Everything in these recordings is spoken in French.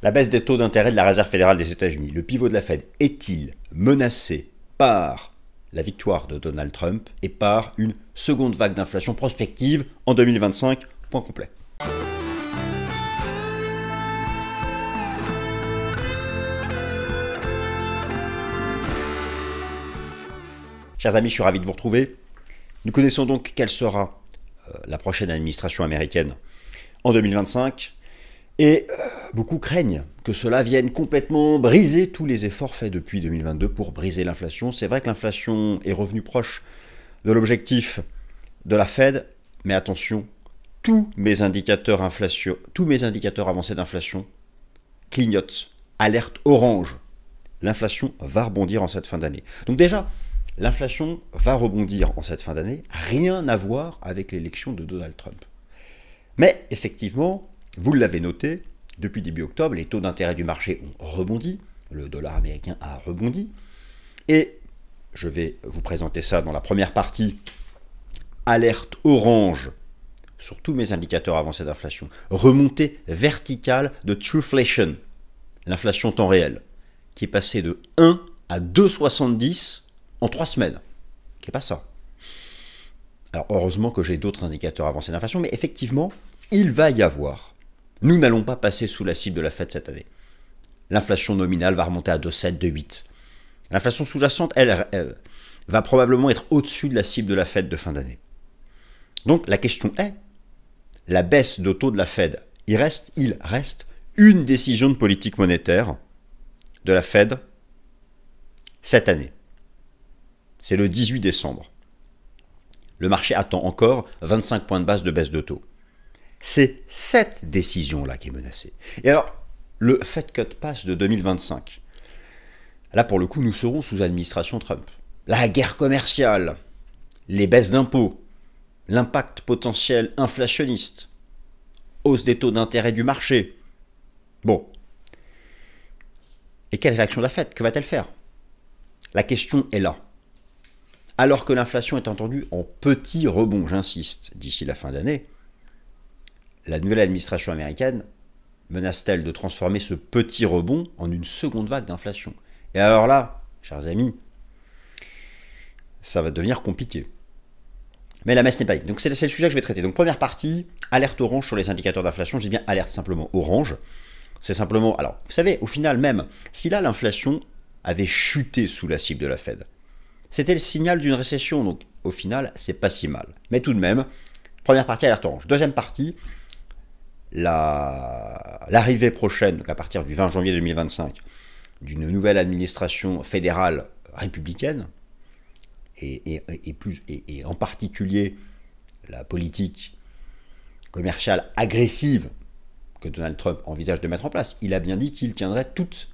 La baisse des taux d'intérêt de la Réserve fédérale des États-Unis, le pivot de la Fed, est-il menacé par la victoire de Donald Trump et par une seconde vague d'inflation prospective en 2025 ? Point complet. Chers amis, je suis ravi de vous retrouver. Nous connaissons donc quelle sera la prochaine administration américaine en 2025. Et beaucoup craignent que cela vienne complètement briser tous les efforts faits depuis 2022 pour briser l'inflation. C'est vrai que l'inflation est revenue proche de l'objectif de la Fed, mais attention, tous mes indicateurs avancés d'inflation clignotent, alerte orange. L'inflation va rebondir en cette fin d'année. Donc déjà, l'inflation va rebondir en cette fin d'année, rien à voir avec l'élection de Donald Trump. Mais effectivement, vous l'avez noté, depuis début octobre, les taux d'intérêt du marché ont rebondi, le dollar américain a rebondi, et je vais vous présenter ça dans la première partie, alerte orange sur tous mes indicateurs avancés d'inflation, remontée verticale de Truflation, l'inflation temps réel, qui est passée de 1 à 2,70 en 3 semaines. Qui n'est pas ça. Alors heureusement que j'ai d'autres indicateurs avancés d'inflation, mais effectivement, il va y avoir. Nous n'allons pas passer sous la cible de la Fed cette année. L'inflation nominale va remonter à 2,7, 2,8. L'inflation sous-jacente, elle, va probablement être au-dessus de la cible de la Fed de fin d'année. Donc la question est, la baisse de taux de la Fed, il reste une décision de politique monétaire de la Fed cette année. C'est le 18 décembre. Le marché attend encore 25 points de base de baisse de taux. C'est cette décision-là qui est menacée. Et alors, le Fed Cut passe de 2025. Là, pour le coup, nous serons sous administration Trump. La guerre commerciale, les baisses d'impôts, l'impact potentiel inflationniste, hausse des taux d'intérêt du marché. Bon. Et quelle réaction de la Fed? Que va-t-elle faire? La question est là. Alors que l'inflation est entendue en petit rebond, j'insiste, d'ici la fin d'année, la nouvelle administration américaine menace-t-elle de transformer ce petit rebond en une seconde vague d'inflation? Et alors là, chers amis, ça va devenir compliqué. Mais la messe n'est pas dite. Donc c'est le sujet que je vais traiter. Donc première partie, alerte orange sur les indicateurs d'inflation. Je dis bien alerte simplement orange. C'est simplement... Alors, vous savez, au final même, si là l'inflation avait chuté sous la cible de la Fed, c'était le signal d'une récession. Donc au final, c'est pas si mal. Mais tout de même, première partie, alerte orange. Deuxième partie, l'arrivée prochaine, donc à partir du 20 janvier 2025, d'une nouvelle administration fédérale républicaine, et en particulier la politique commerciale agressive que Donald Trump envisage de mettre en place. Il a bien dit qu'il tiendrait toutes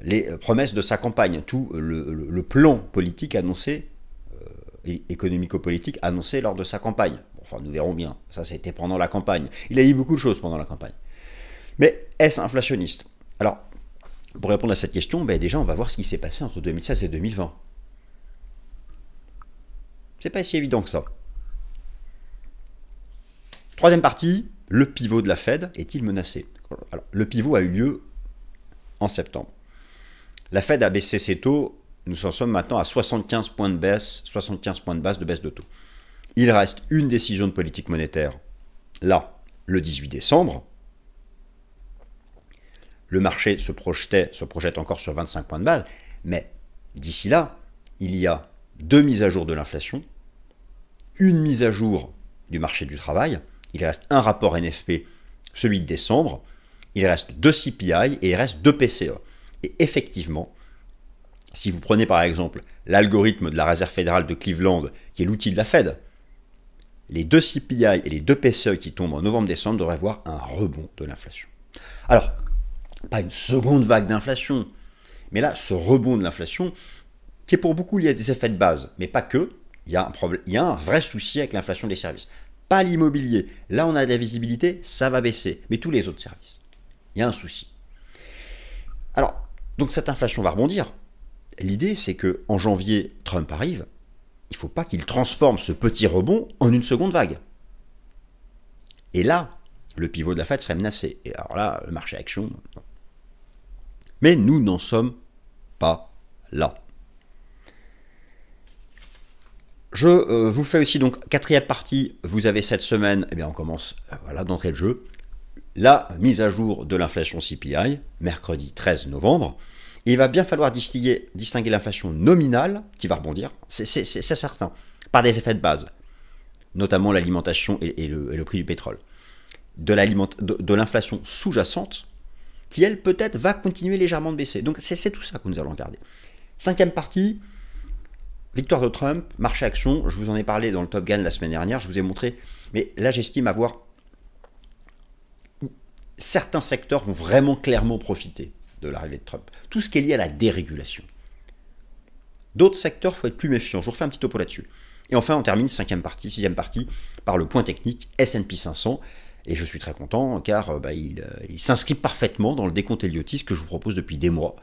les promesses de sa campagne, tout le plan politique annoncé, économico-politique annoncé lors de sa campagne. Enfin, nous verrons bien. Ça, c'était pendant la campagne. Il a dit beaucoup de choses pendant la campagne. Mais est-ce inflationniste? Alors, pour répondre à cette question, déjà, on va voir ce qui s'est passé entre 2016 et 2020. C'est pas si évident que ça. Troisième partie, le pivot de la Fed est-il menacé? Alors, le pivot a eu lieu en septembre. La Fed a baissé ses taux. Nous en sommes maintenant à 75 points de baisse, 75 points de base de baisse de taux. Il reste une décision de politique monétaire, là, le 18 décembre. Le marché se projette encore sur 25 points de base, mais d'ici là, il y a 2 mises à jour de l'inflation, une mise à jour du marché du travail, il reste un rapport NFP, celui de décembre, il reste 2 CPI et il reste 2 PCE. Et effectivement, si vous prenez par exemple l'algorithme de la Réserve fédérale de Cleveland, qui est l'outil de la Fed, les 2 CPI et les 2 PCE qui tombent en novembre-décembre devraient voir un rebond de l'inflation. Alors, pas une seconde vague d'inflation, mais là, ce rebond de l'inflation, qui est pour beaucoup lié à des effets de base, mais pas que, il y a un vrai souci avec l'inflation des services. Pas l'immobilier. Là, on a de la visibilité, ça va baisser, mais tous les autres services. Il y a un souci. Alors, donc cette inflation va rebondir. L'idée, c'est qu'en janvier, Trump arrive, il ne faut pas qu'il transforme ce petit rebond en une seconde vague. Et là, le pivot de la Fed serait menacé. Et alors là, le marché action, non. Mais nous n'en sommes pas là. Je vous fais aussi donc quatrième partie, vous avez cette semaine, eh bien on commence voilà, d'entrée de jeu, la mise à jour de l'inflation CPI, mercredi 13 novembre. Et il va bien falloir distinguer l'inflation nominale, qui va rebondir, c'est certain, par des effets de base, notamment l'alimentation et le prix du pétrole, de l'inflation sous-jacente, qui elle peut-être va continuer légèrement de baisser. Donc c'est tout ça que nous allons regarder. Cinquième partie, victoire de Trump, marché action, je vous en ai parlé dans le Top Gun la semaine dernière, je vous ai montré, mais là j'estime avoir... Certains secteurs vont vraiment clairement profiter de l'arrivée de Trump. Tout ce qui est lié à la dérégulation. D'autres secteurs, il faut être plus méfiant. Je vous refais un petit topo là-dessus. Et enfin, on termine sixième partie, par le point technique S&P 500. Et je suis très content car il s'inscrit parfaitement dans le décompte Elliottis que je vous propose depuis des mois.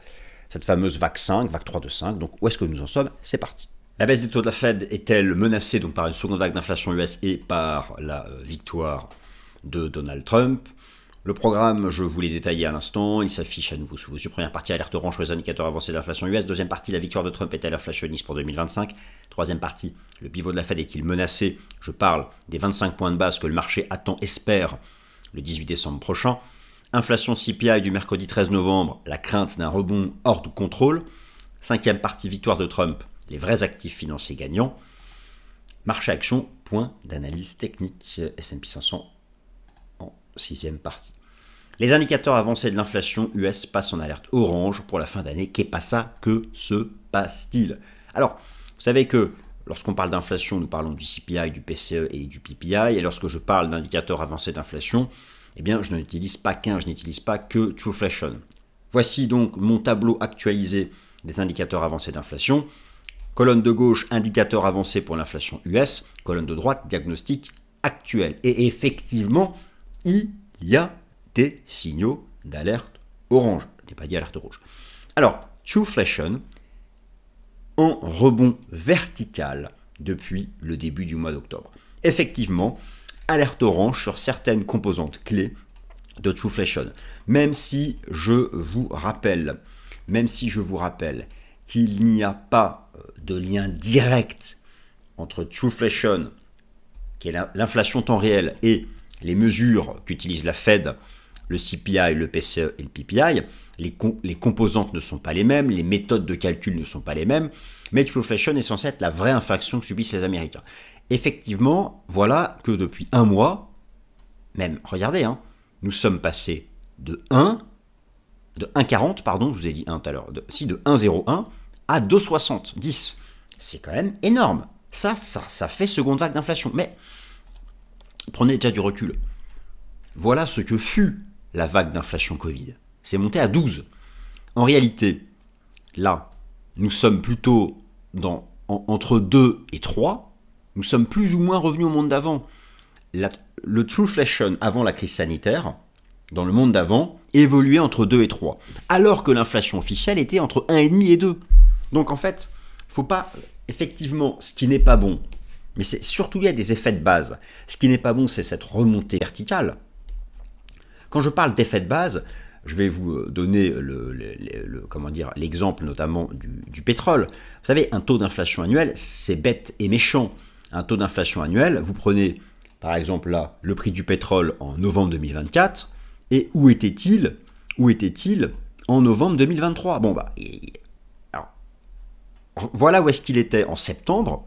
Cette fameuse vague 5, vague 3 de 5. Donc où est-ce que nous en sommes? C'est parti. La baisse des taux de la Fed est-elle menacée donc, par une seconde vague d'inflation US et par la victoire de Donald Trump? Le programme, je vous l'ai détaillé à l'instant, il s'affiche à nouveau sous vos yeux. Première partie, alerte orange sur les indicateurs avancés de l'inflation US. Deuxième partie, la victoire de Trump est-elle inflationniste pour 2025? Troisième partie, le pivot de la Fed est-il menacé? Je parle des 25 points de base que le marché attend, espère, le 18 décembre prochain. Inflation CPI du mercredi 13 novembre, la crainte d'un rebond hors de contrôle. Cinquième partie, victoire de Trump, les vrais actifs financiers gagnants. Marché action, point d'analyse technique, S&P 500 en sixième partie. Les indicateurs avancés de l'inflation US passent en alerte orange pour la fin d'année. Qu'est pas ça? Que se passe-t-il? Alors, vous savez que lorsqu'on parle d'inflation, nous parlons du CPI, du PCE et du PPI. Et lorsque je parle d'indicateurs avancés d'inflation, eh bien, je n'utilise pas qu'un, je n'utilise pas que Trueflation. Voici donc mon tableau actualisé des indicateurs avancés d'inflation. Colonne de gauche, indicateur avancé pour l'inflation US. Colonne de droite, diagnostic actuel. Et effectivement, il y a des signaux d'alerte orange. Je n'ai pas dit alerte rouge. Alors, Trueflation en rebond vertical depuis le début du mois d'octobre. Effectivement, alerte orange sur certaines composantes clés de Trueflation. Même si je vous rappelle qu'il n'y a pas de lien direct entre Trueflation, qui est l'inflation temps réel, et les mesures qu'utilise la Fed, le CPI, le PCE et le PPI, les composantes ne sont pas les mêmes, les méthodes de calcul ne sont pas les mêmes, mais Trueflation est censé être la vraie inflation que subissent les Américains. Effectivement, voilà que depuis un mois, même, regardez, nous sommes passés de 1,40, pardon, je vous ai dit 1 tout à l'heure, de 1,01 à 2,70. C'est quand même énorme. Ça fait seconde vague d'inflation. Mais prenez déjà du recul. Voilà ce que fut la vague d'inflation Covid. C'est monté à 12. En réalité, là, nous sommes plutôt entre 2 et 3. Nous sommes plus ou moins revenus au monde d'avant. Le Trueflation avant la crise sanitaire, dans le monde d'avant, évoluait entre 2 et 3. Alors que l'inflation officielle était entre 1,5 et 2. Donc en fait, il ne faut pas... Effectivement, ce qui n'est pas bon, mais c'est surtout il y a des effets de base. Ce qui n'est pas bon, c'est cette remontée verticale. Quand je parle d'effets de base, je vais vous donner l'exemple notamment du pétrole. Vous savez, un taux d'inflation annuel, c'est bête et méchant. Un taux d'inflation annuel, vous prenez par exemple là le prix du pétrole en novembre 2024, et où était-il en novembre 2023? Bon bah, voilà où est-ce qu'il était en septembre.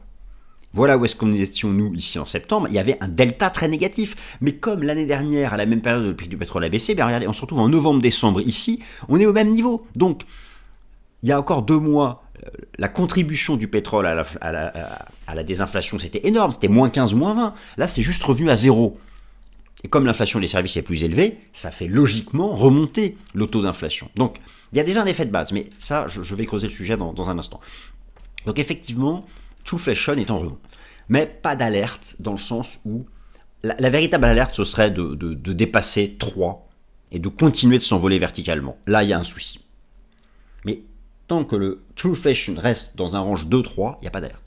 Voilà où est-ce qu'on étions nous ici en septembre. Il y avait un delta très négatif. Mais comme l'année dernière, à la même période, le prix du pétrole a baissé, bien regardez, on se retrouve en novembre-décembre ici, on est au même niveau. Donc, il y a encore 2 mois, la contribution du pétrole à la désinflation, c'était énorme. C'était moins 15, moins 20. Là, c'est juste revenu à 0. Et comme l'inflation des services est plus élevée, ça fait logiquement remonter le taux d'inflation. Donc, il y a déjà un effet de base. Mais ça, je vais creuser le sujet dans un instant. Donc, effectivement, Trueflation est en rebond. Mais pas d'alerte dans le sens où la véritable alerte, ce serait de dépasser 3 et de continuer de s'envoler verticalement. Là, il y a un souci. Mais tant que le Trueflation reste dans un range 2-3, il n'y a pas d'alerte.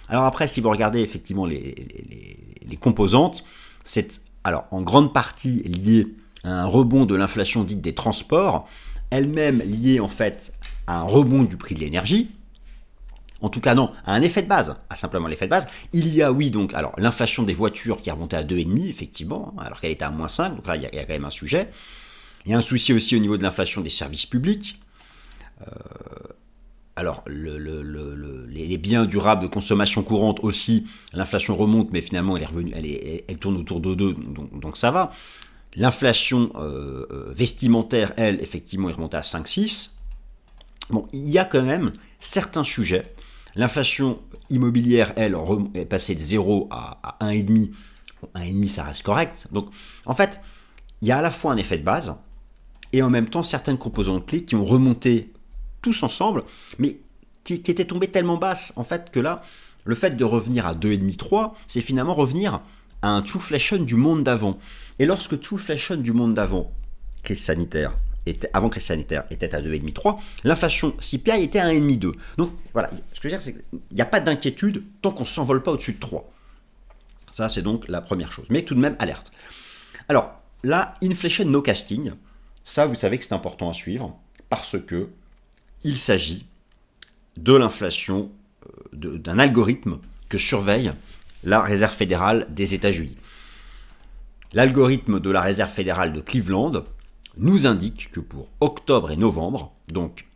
Alors après, si vous regardez effectivement les composantes, c'est alors en grande partie liée à un rebond de l'inflation dite des transports, elle-même liée en fait à un rebond du prix de l'énergie. En tout cas, non, à un effet de base, à simplement l'effet de base. Il y a, oui, donc, alors, l'inflation des voitures qui est remontée à 2,5, effectivement, alors qu'elle était à -5, donc là, il y a quand même un sujet. Il y a un souci aussi au niveau de l'inflation des services publics. Alors, les biens durables de consommation courante aussi, l'inflation remonte, mais finalement, elle est revenue, elle tourne autour de 2, donc ça va. L'inflation vestimentaire, elle, effectivement, est remontée à 5,6. Bon, il y a quand même certains sujets. L'inflation immobilière, elle, est passée de 0 à 1,5. Bon, 1,5, ça reste correct. Donc, en fait, il y a à la fois un effet de base et en même temps certaines composantes clés qui ont remonté tous ensemble, mais qui étaient tombées tellement basses, en fait, que là, le fait de revenir à 2,5, 3, c'est finalement revenir à un trueflation du monde d'avant. Et lorsque trueflation du monde d'avant, crise sanitaire, avant crise sanitaire, était à 2,5, 3, l'inflation CPI était à 1,5, 2. Donc voilà, ce que je veux dire, c'est qu'il n'y a pas d'inquiétude tant qu'on ne s'envole pas au-dessus de 3. Ça, c'est donc la première chose. Mais tout de même, alerte. Alors, là, inflation no casting, ça, vous savez que c'est important à suivre, parce que il s'agit de l'inflation, d'un algorithme que surveille la Réserve fédérale des États-Unis. L'algorithme de la Réserve fédérale de Cleveland nous indique que pour octobre et novembre, donc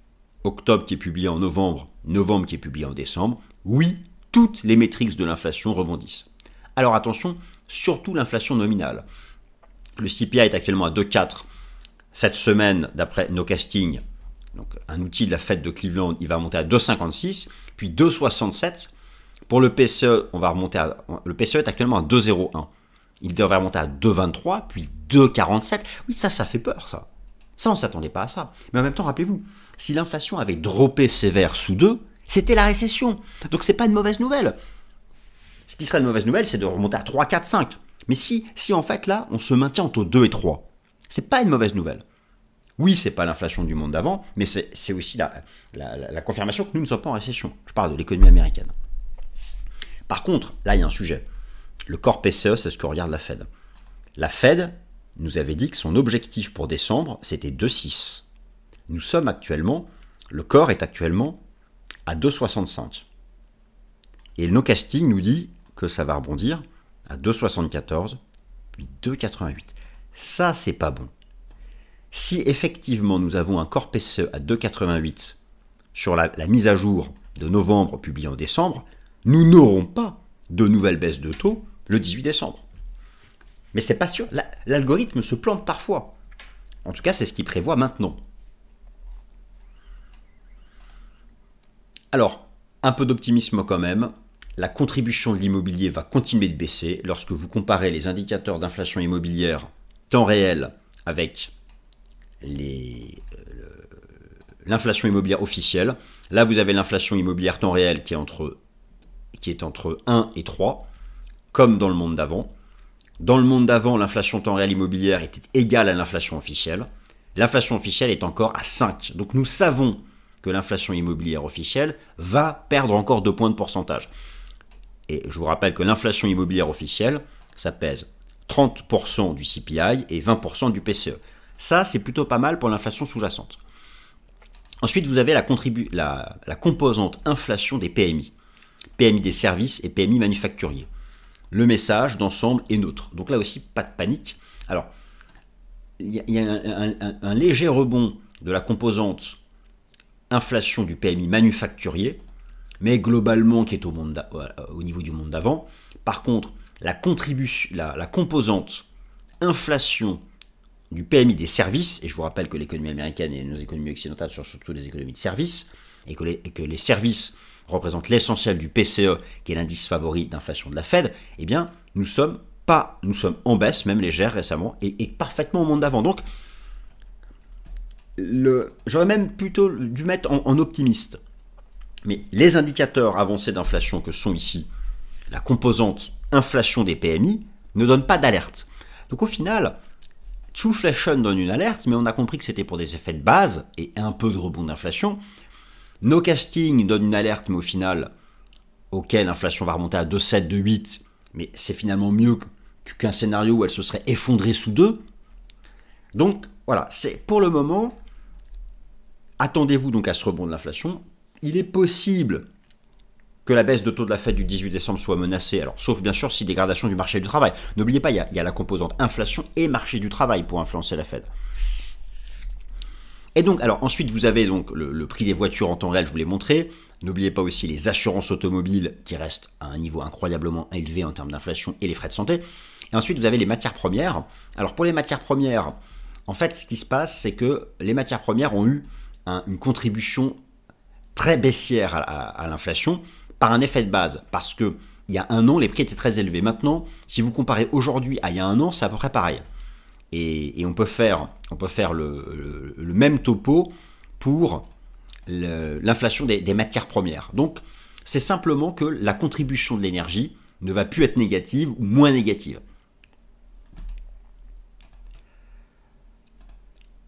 octobre qui est publié en novembre, novembre qui est publié en décembre, oui, toutes les métriques de l'inflation rebondissent. Alors attention, surtout l'inflation nominale. Le CPI est actuellement à 2,4. Cette semaine, d'après No Casting, donc un outil de la Fed de Cleveland, il va monter à 2,56, puis 2,67. Pour le PCE, le PCE est actuellement à 2,01. Il devrait remonter à 2,23, puis 2,47. Oui, ça fait peur, ça. Ça, on ne s'attendait pas à ça. Mais en même temps, rappelez-vous, si l'inflation avait droppé sévère sous 2, c'était la récession. Donc, c'est pas une mauvaise nouvelle. Ce qui serait une mauvaise nouvelle, c'est de remonter à 3, 4, 5. Mais si en fait, là, on se maintient entre 2 et 3, c'est pas une mauvaise nouvelle. Oui, c'est pas l'inflation du monde d'avant, mais c'est aussi la confirmation que nous ne sommes pas en récession. Je parle de l'économie américaine. Par contre, là, il y a un sujet. Le corps PCE, c'est ce que regarde la Fed. La Fed nous avait dit que son objectif pour décembre, c'était 2,6. Nous sommes actuellement, le corps est actuellement à 2,65. Et le No Casting nous dit que ça va rebondir à 2,74, puis 2,88. Ça, c'est pas bon. Si effectivement nous avons un corps PCE à 2,88 sur la mise à jour de novembre publiée en décembre, nous n'aurons pas de nouvelles baisses de taux le 18 décembre. Mais c'est pas sûr, l'algorithme se plante parfois. En tout cas, c'est ce qu'il prévoit maintenant. Alors, un peu d'optimisme quand même. La contribution de l'immobilier va continuer de baisser lorsque vous comparez les indicateurs d'inflation immobilière temps réel avec l'inflation immobilière officielle. Là, vous avez l'inflation immobilière temps réel qui est entre 1 et 3, comme dans le monde d'avant. Dans le monde d'avant, l'inflation temps réel immobilière était égale à l'inflation officielle. L'inflation officielle est encore à 5. Donc nous savons que l'inflation immobilière officielle va perdre encore 2 points de pourcentage. Et je vous rappelle que l'inflation immobilière officielle, ça pèse 30% du CPI et 20% du PCE. Ça, c'est plutôt pas mal pour l'inflation sous-jacente. Ensuite, vous avez la composante inflation des PMI. PMI des services et PMI manufacturiers. Le message d'ensemble est neutre. Donc là aussi, pas de panique. Alors, il y a un léger rebond de la composante inflation du PMI manufacturier, mais globalement qui est au niveau du monde d'avant. Par contre, la composante inflation du PMI des services, et je vous rappelle que l'économie américaine et nos économies occidentales sont surtout des économies de services, et que les services représentent l'essentiel du PCE, qui est l'indice favori d'inflation de la Fed, eh bien, nous sommes en baisse, même légère récemment, et parfaitement au monde d'avant. Donc, j'aurais même plutôt dû mettre en optimiste. Mais les indicateurs avancés d'inflation que sont ici la composante inflation des PMI ne donnent pas d'alerte. Donc au final, Trueflation donne une alerte, mais on a compris que c'était pour des effets de base et un peu de rebond d'inflation. No Casting donne une alerte, mais au final, ok, l'inflation va remonter à 2,7, 2,8, mais c'est finalement mieux qu'un scénario où elle se serait effondrée sous 2. Donc voilà, c'est pour le moment, attendez-vous donc à ce rebond de l'inflation. Il est possible que la baisse de taux de la Fed du 18 décembre soit menacée, alors sauf bien sûr si dégradation du marché du travail. N'oubliez pas, il y a la composante inflation et marché du travail pour influencer la Fed. Et donc, alors ensuite, vous avez donc le prix des voitures en temps réel, je vous l'ai montré. N'oubliez pas aussi les assurances automobiles qui restent à un niveau incroyablement élevé en termes d'inflation et les frais de santé. Et ensuite, vous avez les matières premières. Alors pour les matières premières, en fait, ce qui se passe, c'est que les matières premières ont eu une contribution très baissière à l'inflation par un effet de base. Parce que il y a un an, les prix étaient très élevés. Maintenant, si vous comparez aujourd'hui à il y a un an, c'est à peu près pareil. Et on peut faire le même topo pour l'inflation des matières premières. Donc, c'est simplement que la contribution de l'énergie ne va plus être négative ou moins négative.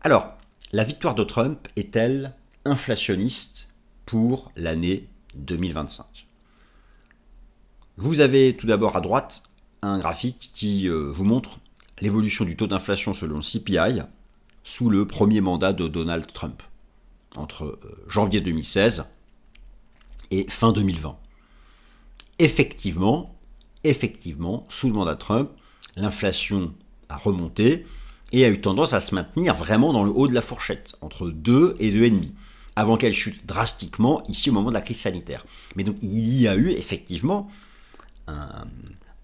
Alors, la victoire de Trump est-elle inflationniste pour l'année 2025 ? Vous avez tout d'abord à droite un graphique qui vous montre l'évolution du taux d'inflation selon le CPI sous le premier mandat de Donald Trump, entre janvier 2016 et fin 2020. Effectivement, sous le mandat de Trump, l'inflation a remonté et a eu tendance à se maintenir vraiment dans le haut de la fourchette, entre 2 et 2,5, avant qu'elle chute drastiquement ici au moment de la crise sanitaire. Mais donc il y a eu effectivement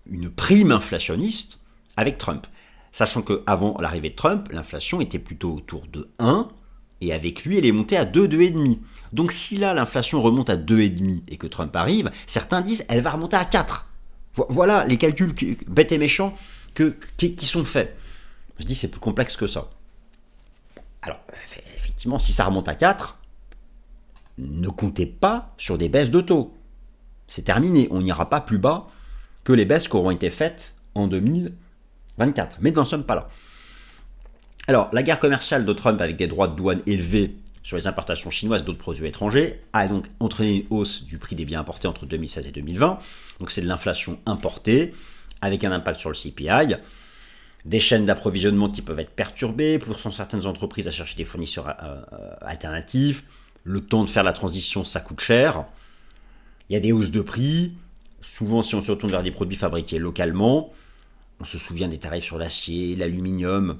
une prime inflationniste avec Trump. Sachant qu'avant l'arrivée de Trump, l'inflation était plutôt autour de 1, et avec lui, elle est montée à 2, 2,5. Donc si là, l'inflation remonte à 2,5 et que Trump arrive, certains disent qu'elle va remonter à 4. Voilà les calculs bêtes et méchants qui sont faits. Je dis c'est plus complexe que ça. Alors, effectivement, si ça remonte à 4, ne comptez pas sur des baisses de taux. C'est terminé, on n'ira pas plus bas que les baisses qui auront été faites en 2024. Mais nous n'en sommes pas là. Alors, la guerre commerciale de Trump avec des droits de douane élevés sur les importations chinoises d'autres produits étrangers a donc entraîné une hausse du prix des biens importés entre 2016 et 2020. Donc c'est de l'inflation importée avec un impact sur le CPI. Des chaînes d'approvisionnement qui peuvent être perturbées, poussant certaines entreprises à chercher des fournisseurs alternatifs. Le temps de faire la transition, ça coûte cher. Il y a des hausses de prix. Souvent, si on se retourne vers des produits fabriqués localement, on se souvient des tarifs sur l'acier, l'aluminium.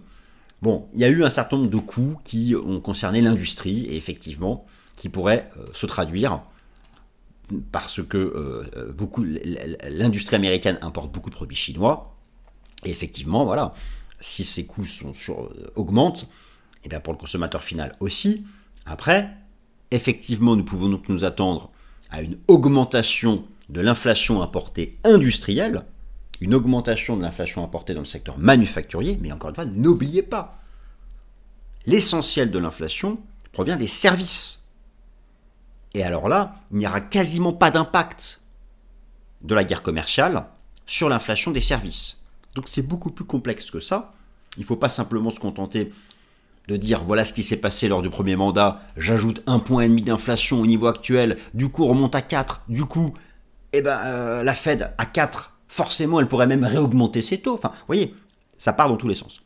Bon, il y a eu un certain nombre de coûts qui ont concerné l'industrie, et effectivement, qui pourraient se traduire parce que l'industrie américaine importe beaucoup de produits chinois. Et effectivement, voilà, si ces coûts augmentent, et bien pour le consommateur final aussi. Après, effectivement, nous pouvons donc nous attendre à une augmentation de l'inflation importée industrielle, une augmentation de l'inflation importée dans le secteur manufacturier, mais encore une fois, n'oubliez pas, l'essentiel de l'inflation provient des services. Et alors là, il n'y aura quasiment pas d'impact de la guerre commerciale sur l'inflation des services. Donc c'est beaucoup plus complexe que ça. Il ne faut pas simplement se contenter de dire voilà ce qui s'est passé lors du premier mandat, j'ajoute 1,5 point d'inflation au niveau actuel, du coup on remonte à 4, du coup la Fed à 4, forcément elle pourrait même réaugmenter ses taux. Enfin, vous voyez, ça part dans tous les sens.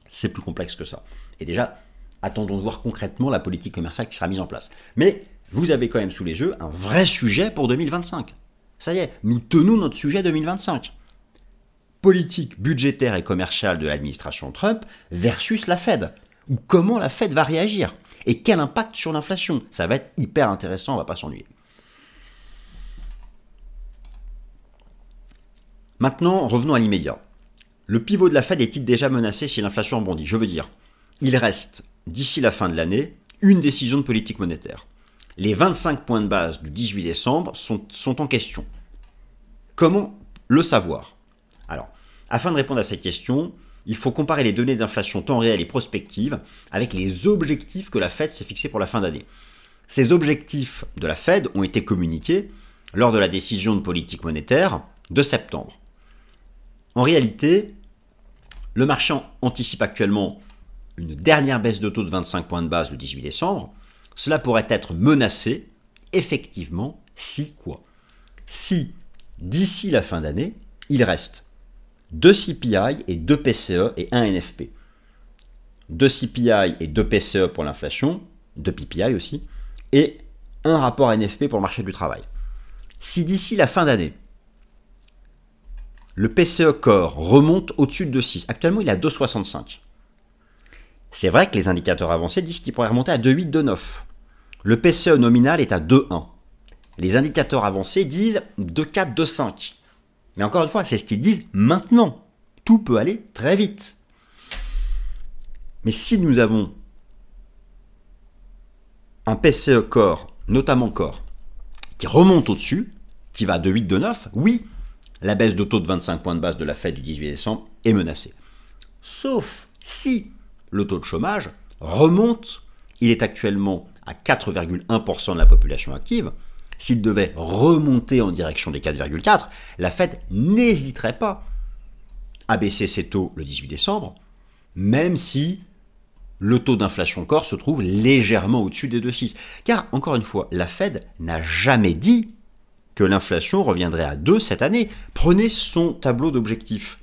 C'est plus complexe que ça. Et déjà, attendons de voir concrètement la politique commerciale qui sera mise en place. Mais vous avez quand même sous les yeux un vrai sujet pour 2025. Ça y est, nous tenons notre sujet 2025. Politique budgétaire et commerciale de l'administration Trump versus la Fed. Ou comment la Fed va réagir. Et quel impact sur l'inflation. Ça va être hyper intéressant, on ne va pas s'ennuyer. Maintenant, revenons à l'immédiat. Le pivot de la Fed est-il déjà menacé si l'inflation rebondit ? Je veux dire, il reste, d'ici la fin de l'année, une décision de politique monétaire. Les 25 points de base du 18 décembre sont en question. Comment le savoir ? Alors, afin de répondre à cette question, il faut comparer les données d'inflation temps réel et prospective avec les objectifs que la Fed s'est fixés pour la fin d'année. Ces objectifs de la Fed ont été communiqués lors de la décision de politique monétaire de septembre. En réalité, le marché anticipe actuellement une dernière baisse de taux de 25 points de base le 18 décembre. Cela pourrait être menacé, effectivement, si d'ici la fin d'année, il reste 2 CPI et 2 PCE et 1 NFP. 2 CPI et 2 PCE pour l'inflation, 2 PPI aussi, et un rapport NFP pour le marché du travail. Si d'ici la fin d'année, le PCE Core remonte au-dessus de 2,6, actuellement il est à 2,65. C'est vrai que les indicateurs avancés disent qu'il pourrait remonter à 2,8, 2,9. Le PCE nominal est à 2,1. Les indicateurs avancés disent 2,4, 2,5. Mais encore une fois, c'est ce qu'ils disent maintenant. Tout peut aller très vite. Mais si nous avons un PCE Core, notamment Core, qui remonte au-dessus, qui va de 8, de 9, oui, la baisse de taux de 25 points de base de la Fed du 18 décembre est menacée. Sauf si le taux de chômage remonte, il est actuellement à 4,1% de la population active. S'il devait remonter en direction des 4,4, la Fed n'hésiterait pas à baisser ses taux le 18 décembre, même si le taux d'inflation Core se trouve légèrement au-dessus des 2,6. Car, encore une fois, la Fed n'a jamais dit que l'inflation reviendrait à 2 cette année. Prenez son tableau d'objectifs.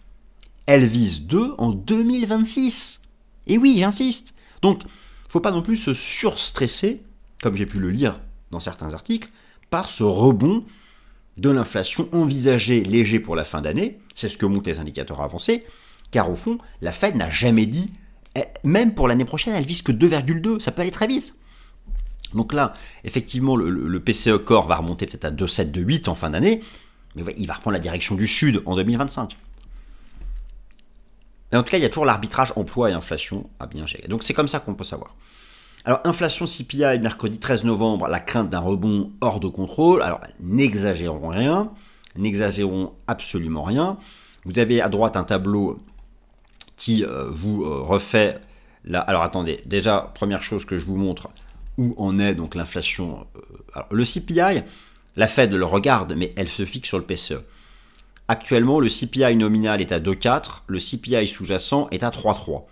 Elle vise 2 en 2026. Et oui, j'insiste. Donc, il ne faut pas non plus se surstresser, comme j'ai pu le lire dans certains articles, par ce rebond de l'inflation envisagé léger pour la fin d'année. C'est ce que montrent les indicateurs avancés. Car au fond, la Fed n'a jamais dit, même pour l'année prochaine, elle vise que 2,2. Ça peut aller très vite. Donc là, effectivement, le PCE Core va remonter peut-être à 2,7, 2,8 en fin d'année, mais il va reprendre la direction du Sud en 2025. Mais en tout cas, il y a toujours l'arbitrage emploi et inflation à bien gérer. Donc c'est comme ça qu'on peut savoir. Alors, inflation CPI, mercredi 13 novembre, la crainte d'un rebond hors de contrôle. Alors, n'exagérons rien, n'exagérons absolument rien. Vous avez à droite un tableau qui vous refait... Alors attendez, déjà, première chose que je vous montre... où en est donc l'inflation. Le CPI, la Fed le regarde, mais elle se fixe sur le PCE. Actuellement, le CPI nominal est à 2,4, le CPI sous-jacent est à 3,3.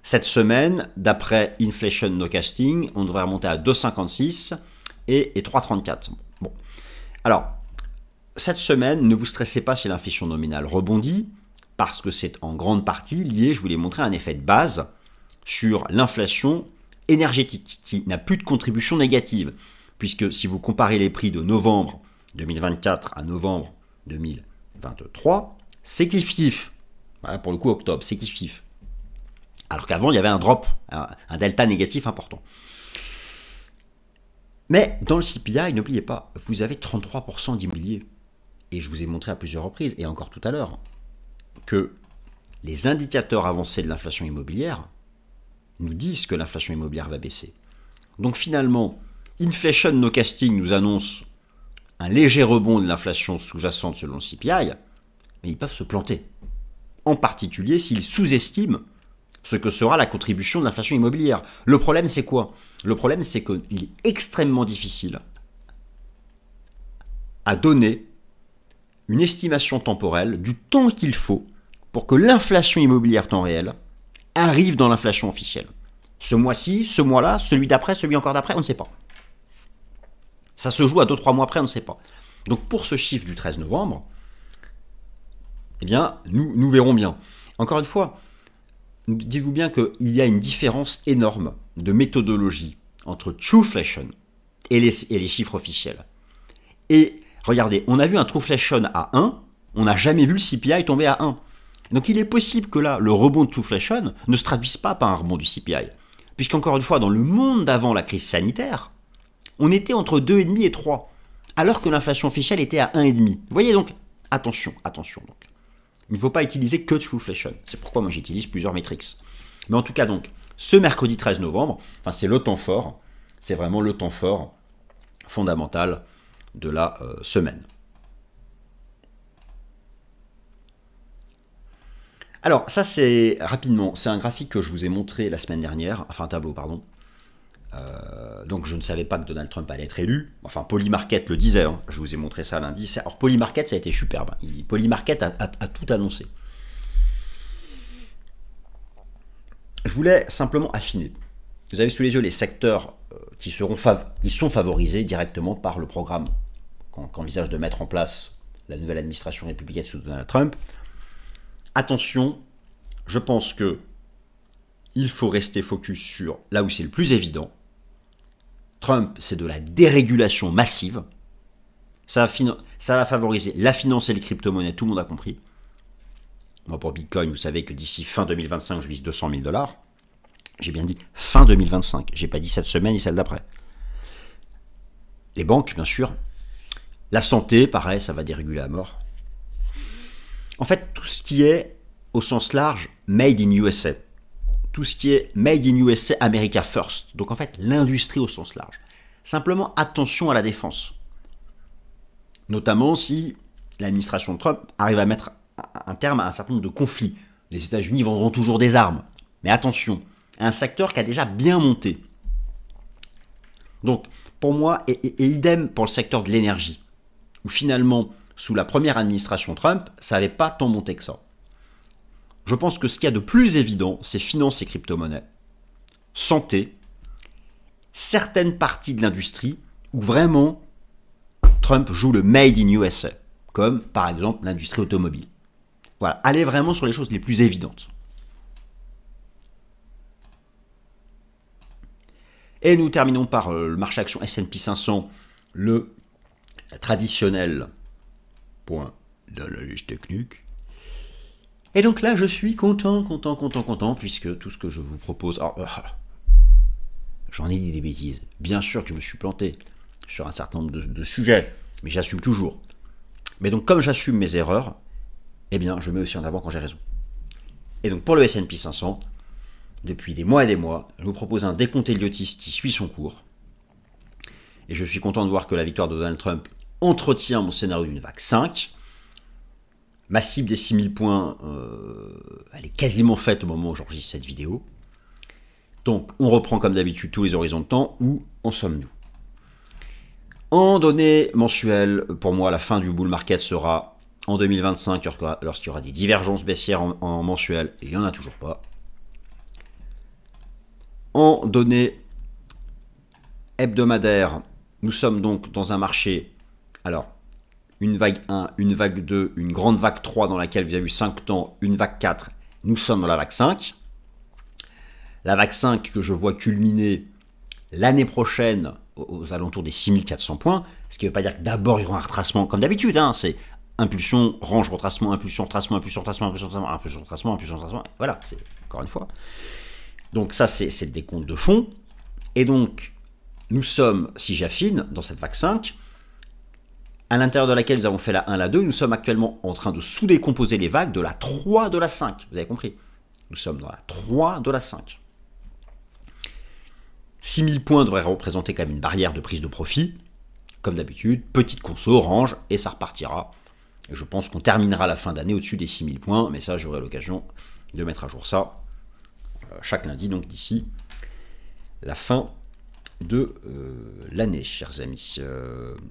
Cette semaine, d'après Inflation Nowcasting, on devrait remonter à 2,56 et 3,34. Bon. Alors, cette semaine, ne vous stressez pas si l'inflation nominale rebondit, parce que c'est en grande partie lié, je vous l'ai montré, à un effet de base sur l'inflation énergétique, qui n'a plus de contribution négative, puisque si vous comparez les prix de novembre 2024 à novembre 2023, c'est kiff-kiff. Voilà, pour le coup, octobre, c'est kiff-kiff. Alors qu'avant, il y avait un drop, un delta négatif important. Mais dans le CPI, n'oubliez pas, vous avez 33% d'immobilier. Et je vous ai montré à plusieurs reprises, et encore tout à l'heure, que les indicateurs avancés de l'inflation immobilière nous disent que l'inflation immobilière va baisser. Donc finalement, Inflation Nowcasting nous annonce un léger rebond de l'inflation sous-jacente selon le CPI, mais ils peuvent se planter. En particulier s'ils sous-estiment ce que sera la contribution de l'inflation immobilière. Le problème, c'est quoi? Le problème, c'est qu'il est extrêmement difficile à donner une estimation temporelle du temps qu'il faut pour que l'inflation immobilière temps réel arrive dans l'inflation officielle. Ce mois-ci, ce mois-là, celui d'après, celui encore d'après, on ne sait pas. Ça se joue à 2-3 mois après, on ne sait pas. Donc pour ce chiffre du 13 novembre, eh bien, nous verrons bien. Encore une fois, dites-vous bien qu'il y a une différence énorme de méthodologie entre Trueflation et les chiffres officiels. Et regardez, on a vu un Trueflation à 1, on n'a jamais vu le CPI tomber à 1. Donc il est possible que là, le rebond de Trueflation ne se traduise pas par un rebond du CPI. Puisqu'encore une fois, dans le monde d'avant la crise sanitaire, on était entre 2,5 et 3, alors que l'inflation officielle était à 1,5. Vous voyez donc, attention, attention. Donc. Il ne faut pas utiliser que Trueflation. C'est pourquoi moi j'utilise plusieurs métriques. Mais en tout cas donc, ce mercredi 13 novembre, enfin, c'est le temps fort, c'est vraiment le temps fort fondamental de la semaine. Alors ça c'est rapidement, c'est un graphique que je vous ai montré la semaine dernière, enfin un tableau pardon. Donc je ne savais pas que Donald Trump allait être élu, enfin Polymarket le disait, hein. Je vous ai montré ça lundi. Alors Polymarket ça a été superbe, Polymarket a tout annoncé. Je voulais simplement affiner. Vous avez sous les yeux les secteurs qui sont favorisés directement par le programme qu'envisage de mettre en place la nouvelle administration républicaine sous Donald Trump. attention, je pense que il faut rester focus sur là où c'est le plus évident. Trump, c'est de la dérégulation massive. Ça va favoriser la finance et les crypto-monnaies, tout le monde a compris. Moi, pour Bitcoin, vous savez que d'ici fin 2025, je vise 200 000 $. J'ai bien dit fin 2025. J'ai pas dit cette semaine ni celle d'après. Les banques, bien sûr. La santé, pareil, ça va déréguler à mort. En fait, tout ce qui est, au sens large, made in USA. Tout ce qui est made in USA, America first. Donc en fait, l'industrie au sens large. Simplement, attention à la défense. Notamment si l'administration de Trump arrive à mettre un terme à un certain nombre de conflits. Les États-Unis vendront toujours des armes. Mais attention, un secteur qui a déjà bien monté. Donc, pour moi, et idem pour le secteur de l'énergie, où finalement, sous la première administration Trump, ça n'avait pas tant monté que ça. Je pense que ce qu'il y a de plus évident, c'est finances et crypto-monnaies, santé, certaines parties de l'industrie où vraiment Trump joue le made in USA, comme par exemple l'industrie automobile. Voilà, allez vraiment sur les choses les plus évidentes. Et nous terminons par le marché action S&P 500, le traditionnel point de la liste technique. Et donc là, je suis content, puisque tout ce que je vous propose... j'en ai dit des bêtises. Bien sûr que je me suis planté sur un certain nombre de sujets, mais j'assume toujours. Mais donc, comme j'assume mes erreurs, eh bien, je mets aussi en avant quand j'ai raison. Et donc, pour le S&P 500, depuis des mois et des mois, je vous propose un décompte Elliotiste qui suit son cours. Et je suis content de voir que la victoire de Donald Trump entretient mon scénario d'une vague 5. Ma cible des 6000 points, elle est quasiment faite au moment où j'enregistre cette vidéo. Donc, on reprend comme d'habitude tous les horizons de temps. Où en sommes-nous? En données mensuelles, pour moi, la fin du bull market sera en 2025, lorsqu'il y aura des divergences baissières en mensuel, et il n'y en a toujours pas. En données hebdomadaires, nous sommes donc dans un marché, alors, une vague 1, une vague 2, une grande vague 3 dans laquelle vous avez eu 5 temps, une vague 4, nous sommes dans la vague 5. La vague 5 que je vois culminer l'année prochaine aux alentours des 6400 points, ce qui ne veut pas dire que d'abord il y aura un retracement comme d'habitude, hein, c'est impulsion, range, retracement, impulsion, retracement, impulsion, retracement, impulsion, retracement, impulsion, retracement, impulsion, retracement, voilà, c'est encore une fois. Donc ça, c'est le décompte de fond. Et donc, nous sommes, si j'affine, dans cette vague 5, à l'intérieur de laquelle nous avons fait la 1, la 2, nous sommes actuellement en train de sous-décomposer les vagues de la 3, de la 5. Vous avez compris? Nous sommes dans la 3, de la 5. 6000 points devraient représenter quand même une barrière de prise de profit. Comme d'habitude, petite conso, range, et ça repartira. Et je pense qu'on terminera la fin d'année au-dessus des 6000 points, mais ça, j'aurai l'occasion de mettre à jour ça chaque lundi, donc d'ici la fin de l'année, chers amis.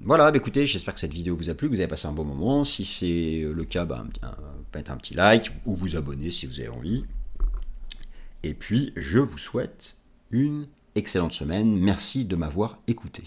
Voilà, bah écoutez, j'espère que cette vidéo vous a plu, que vous avez passé un bon moment. Si c'est le cas, mettez un petit like ou vous abonner si vous avez envie. Et puis, je vous souhaite une excellente semaine. Merci de m'avoir écouté.